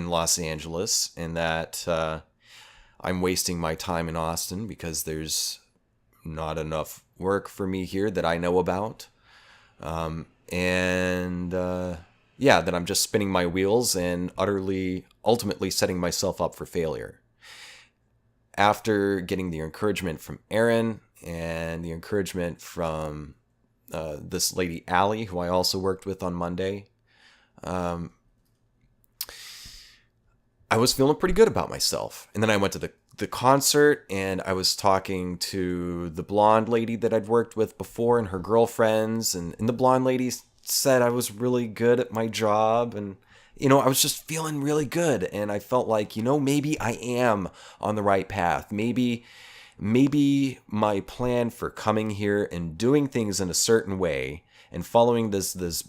Los Angeles, and that I'm wasting my time in Austin because there's not enough work for me here that I know about. That I'm just spinning my wheels and ultimately setting myself up for failure. After getting the encouragement from Aaron and the encouragement from this lady, Allie, who I also worked with on Monday, I was feeling pretty good about myself. And then I went to the concert, and I was talking to the blonde lady that I'd worked with before and her girlfriends. And the blonde lady said I was really good at my job. And, I was just feeling really good. And I felt like, maybe I am on the right path. Maybe my plan for coming here and doing things in a certain way and following this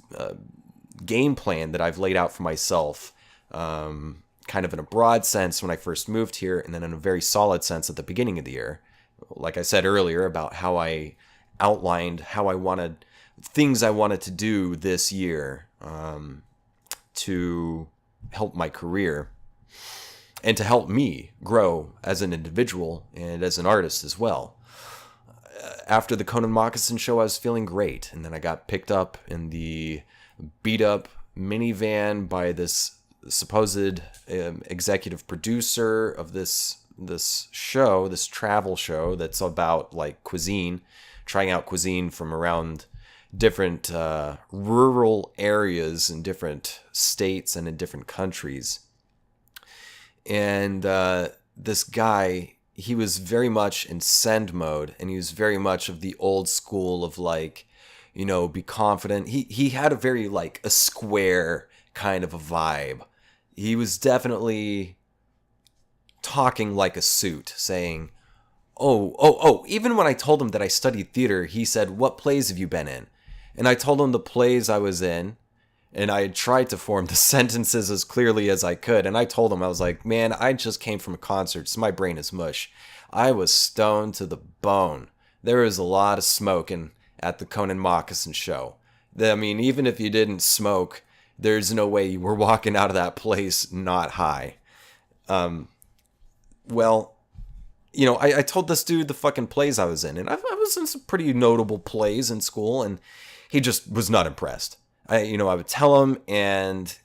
game plan that I've laid out for myself, kind of in a broad sense when I first moved here, and then in a very solid sense at the beginning of the year. Like I said earlier about how I outlined things I wanted to do this year to help my career and to help me grow as an individual and as an artist as well. After the Connan Mockasin show, I was feeling great, and then I got picked up in the beat-up minivan by this supposed executive producer of this show, this travel show that's about like cuisine, trying out cuisine from around different rural areas in different states and in different countries. And this guy, he was very much in send mode, and he was very much of the old school of like, be confident. He had a very like a square kind of a vibe. He was definitely talking like a suit, saying, Even when I told him that I studied theater, he said, "What plays have you been in?" And I told him the plays I was in, and I had tried to form the sentences as clearly as I could. And I told him, I was like, man, I just came from a concert, so my brain is mush. I was stoned to the bone. There was a lot of smoking at the Connan Mockasin show. I mean, even if you didn't smoke, there's no way you were walking out of that place not high. Well, you know, I told this dude the fucking plays I was in, and I was in some pretty notable plays in school, and he just was not impressed. I would tell him, and,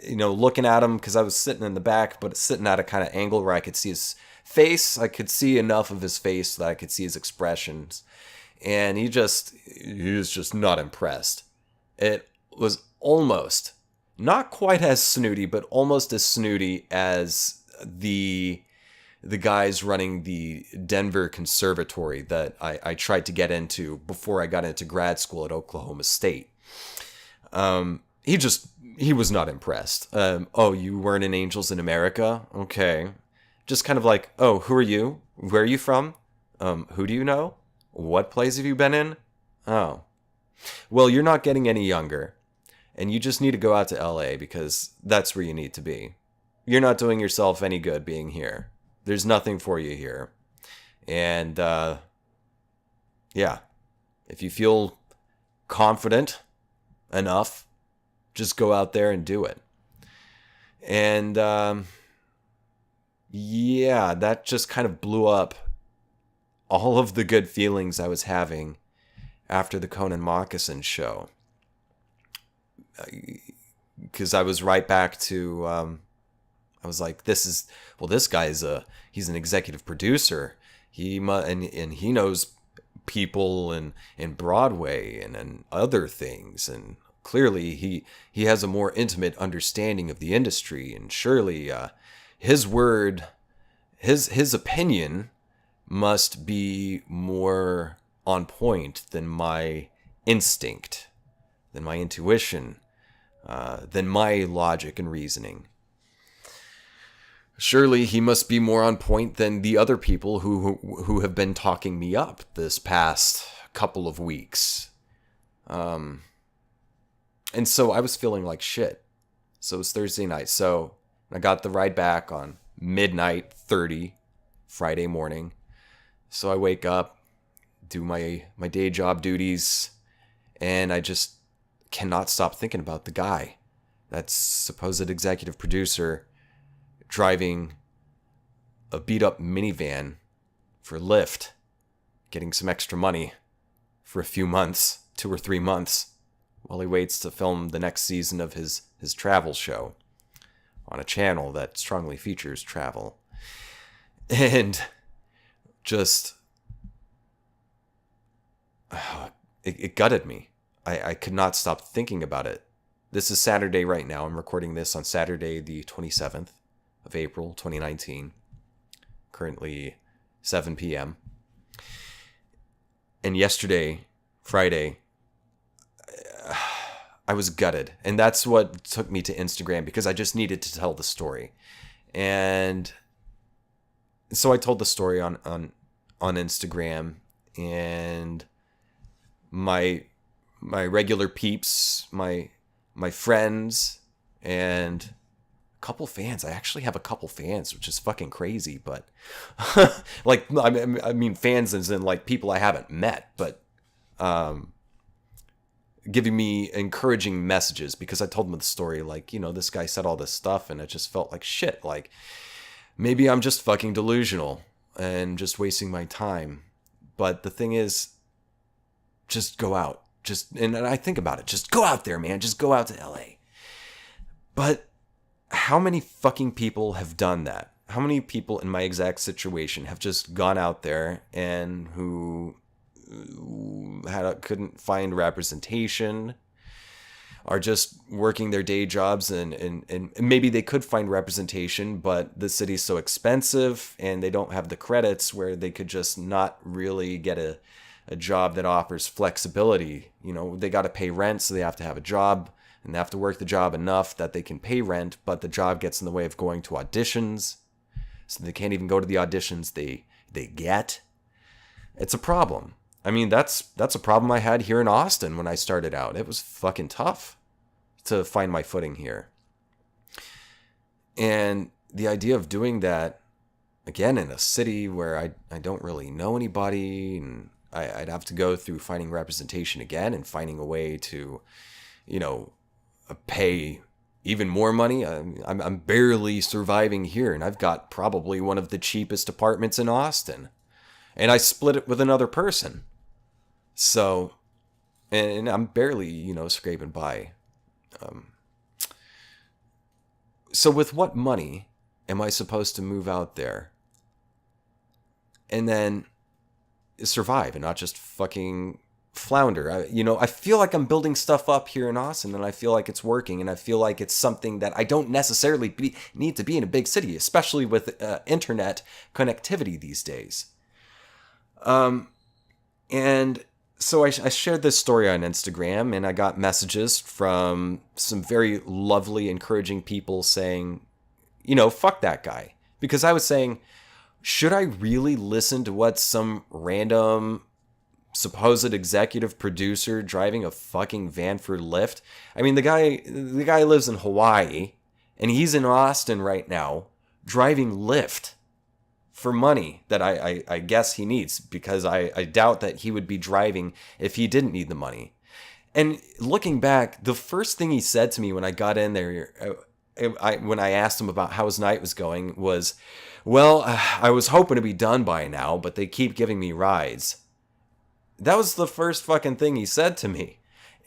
looking at him, because I was sitting in the back, but sitting at a kind of angle where I could see his face. I could see enough of his face that I could see his expressions. And he was just not impressed. It was almost, not quite as snooty, but almost as snooty as the guys running the Denver Conservatory that I tried to get into before I got into grad school at Oklahoma State. He was not impressed. You weren't in Angels in America? Okay. Just kind of like, oh, who are you? Where are you from? Who do you know? What plays have you been in? Oh. Well, you're not getting any younger, and you just need to go out to LA because that's where you need to be. You're not doing yourself any good being here. There's nothing for you here. And, if you feel confident enough, just go out there and do it. And, that just kind of blew up all of the good feelings I was having after the Connan Mockasin show. Because I was right back to, I was like, this guy's he's an executive producer. And he knows people in Broadway and other things. And clearly he has a more intimate understanding of the industry. And surely his word, his opinion must be more on point than my instinct, than my intuition, than my logic and reasoning. Surely he must be more on point than the other people who have been talking me up this past couple of weeks. And so I was feeling like shit. So it was Thursday night. So I got the ride back on midnight 30 Friday morning. So I wake up, do my day job duties, and I just cannot stop thinking about the guy, that supposed executive producer, driving a beat-up minivan for Lyft, getting some extra money for a few months, 2 or 3 months, while he waits to film the next season of his travel show on a channel that strongly features travel. And just, it gutted me. I could not stop thinking about it. This is Saturday right now. I'm recording this on Saturday, the 27th of April, 2019. Currently 7 p.m. And yesterday, Friday, I was gutted. And that's what took me to Instagram, because I just needed to tell the story. And so I told the story on Instagram, and my regular peeps, my friends, and a couple fans. I actually have a couple fans, which is fucking crazy, but like, I mean fans as in like people I haven't met, but giving me encouraging messages because I told them the story, like, this guy said all this stuff and it just felt like shit. Like, maybe I'm just fucking delusional and just wasting my time. But the thing is, just go out. And I think about it. Just go out there, man. Just go out to LA. But how many fucking people have done that? How many people in my exact situation have just gone out there and who couldn't find representation, are just working their day jobs, and maybe they could find representation, but the city's so expensive and they don't have the credits where they could just not really get a job that offers flexibility. They got to pay rent, so they have to have a job, and they have to work the job enough that they can pay rent, but the job gets in the way of going to auditions, so they can't even go to the auditions. They they get, it's a problem. I mean, that's a problem I had here in Austin when I started out. It was fucking tough to find my footing here. And the idea of doing that, again, in a city where I don't really know anybody, and I'd have to go through finding representation again and finding a way to, pay even more money. I'm barely surviving here, and I've got probably one of the cheapest apartments in Austin. And I split it with another person. So, and I'm barely, scraping by. So with what money am I supposed to move out there and then survive and not just fucking flounder? I feel like I'm building stuff up here in Austin, and I feel like it's working, and I feel like it's something that I don't necessarily need to be in a big city, especially with internet connectivity these days. And so I shared this story on Instagram, and I got messages from some very lovely, encouraging people saying, fuck that guy. Because I was saying, should I really listen to what some random supposed executive producer driving a fucking van for Lyft? I mean, the guy lives in Hawaii, and he's in Austin right now driving Lyft for money that I guess he needs, because I doubt that he would be driving if he didn't need the money. And looking back, the first thing he said to me when I got in there, when I asked him about how his night was going, was, well, I was hoping to be done by now, but they keep giving me rides. That was the first fucking thing he said to me.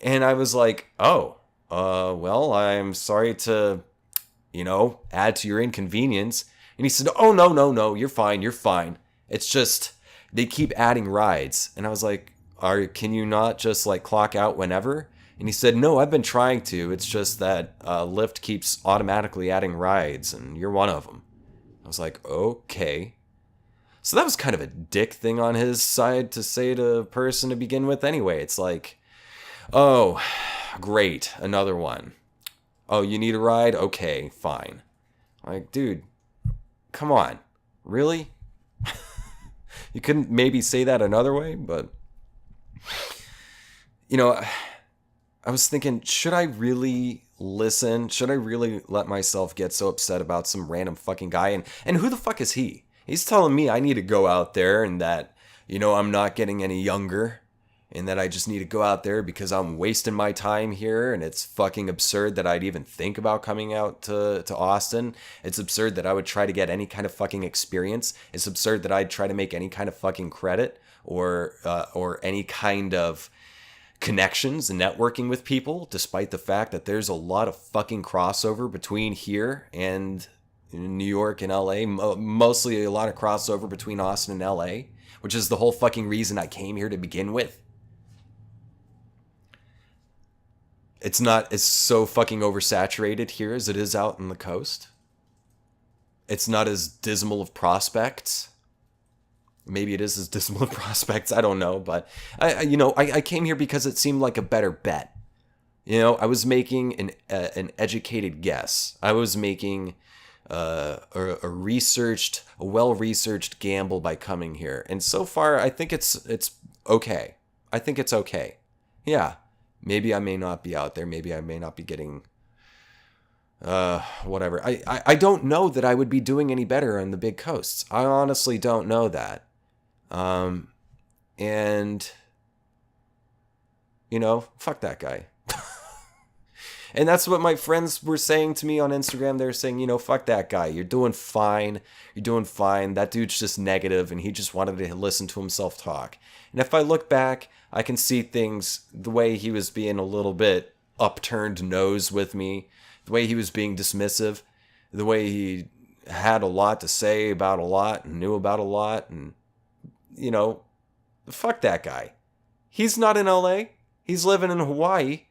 And I was like, well, I'm sorry to, add to your inconvenience. And he said, oh, no, you're fine. It's just, they keep adding rides. And I was like, can you not just clock out whenever? And he said, no, I've been trying to. It's just that Lyft keeps automatically adding rides, and you're one of them. I was like, okay. So that was kind of a dick thing on his side to say to a person to begin with anyway. It's like, oh, great, another one. Oh, you need a ride? Okay, fine. Like, dude, come on. Really? You couldn't maybe say that another way? But, I was thinking, should I really listen? Should I really let myself get so upset about some random fucking guy? And who the fuck is he? He's telling me I need to go out there, and that, I'm not getting any younger, and that I just need to go out there because I'm wasting my time here, and it's fucking absurd that I'd even think about coming out to Austin. It's absurd that I would try to get any kind of fucking experience. It's absurd that I'd try to make any kind of fucking credit or any kind of connections and networking with people, despite the fact that there's a lot of fucking crossover between here and New York and LA, mostly a lot of crossover between Austin and LA, which is the whole fucking reason I came here to begin with. It's not as so fucking oversaturated here as it is out on the coast. It's not as dismal of prospects. Maybe it is as dismal of prospects, I don't know, but I came here because it seemed like a better bet. I was making an educated guess. I was making a well-researched gamble by coming here. And so far, I think it's okay. I think it's okay. Yeah, maybe I may not be out there. Maybe I may not be getting whatever. I don't know that I would be doing any better on the big coasts. I honestly don't know that. And fuck that guy. And that's what my friends were saying to me on Instagram. They're saying, fuck that guy. You're doing fine. That dude's just negative, and he just wanted to listen to himself talk. And if I look back, I can see things, the way he was being a little bit upturned nose with me, the way he was being dismissive, the way he had a lot to say about a lot and knew about a lot. And, fuck that guy. He's not in LA. He's living in Hawaii.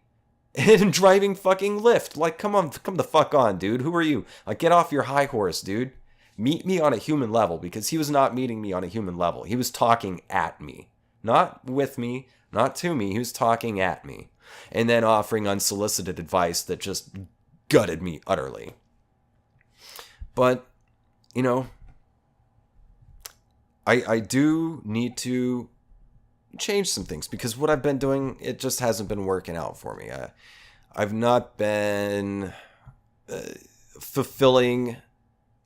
And driving fucking Lyft. Come the fuck on, dude. Who are you? Get off your high horse, dude. Meet me on a human level, because he was not meeting me on a human level. He was talking at me. Not with me, not to me. He was talking at me. And then offering unsolicited advice that just gutted me utterly. But, I do need to change some things because what I've been doing, it just hasn't been working out for me. I've not been fulfilling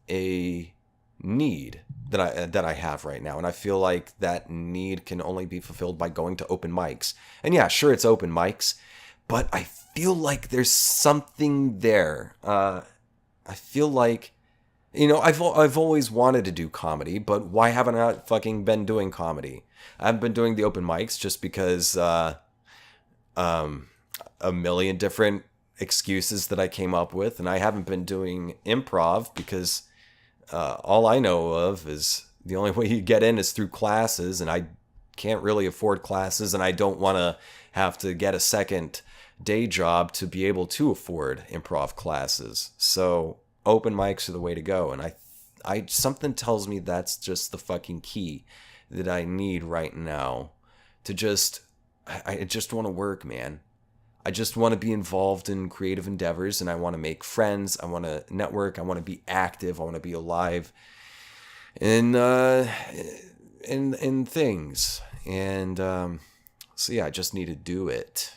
a need that I have right now, and I feel like that need can only be fulfilled by going to open mics. And yeah, sure, it's open mics, but I feel like there's something there. I feel like, I've always wanted to do comedy, but why haven't I fucking been doing comedy? I've been doing the open mics just because a million different excuses that I came up with, and I haven't been doing improv because all I know of is the only way you get in is through classes, and I can't really afford classes, and I don't want to have to get a second day job to be able to afford improv classes. So open mics are the way to go, and I something tells me that's just the fucking key that I need right now to I just want to work, man. I just want to be involved in creative endeavors, and I want to make friends. I want to network. I want to be active. I want to be alive in things. And so yeah, I just need to do it,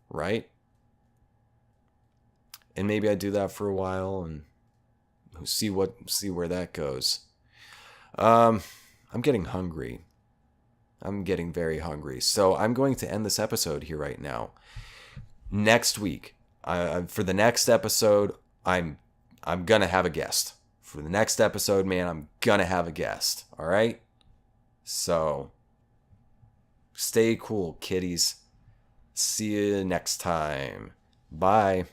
right? And maybe I do that for a while and see where that goes. I'm getting hungry. I'm getting very hungry. So I'm going to end this episode here right now. Next week, for the next episode, I'm gonna have a guest. For the next episode, man, I'm gonna have a guest. All right. So stay cool, kiddies. See you next time. Bye.